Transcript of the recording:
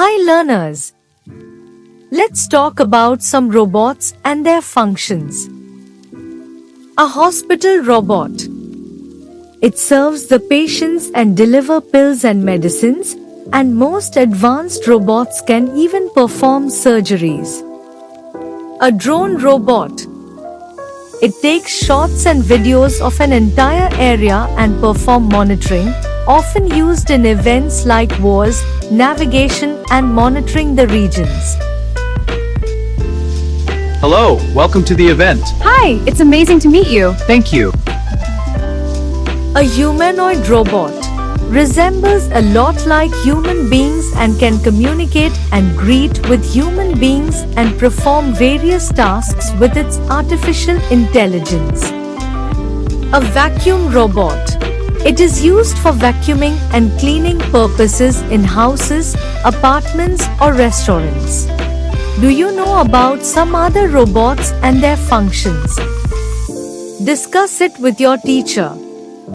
Hi learners! Let's talk about some robots and their functions. A hospital robot. It serves the patients and deliver pills and medicines, and most advanced robots can even perform surgeries. A drone robot. It takes shots and videos of an entire area and perform monitoring, often used in events like wars, navigation and monitoring the regions. Hello, welcome to the event. Hi, it's amazing to meet you. Thank you. A humanoid robot resembles a lot like human beings and can communicate and greet with human beings and perform various tasks with its artificial intelligence. A vacuum robot. It is used for vacuuming and cleaning purposes in houses, apartments or restaurants. Do you know about some other robots and their functions? Discuss it with your teacher.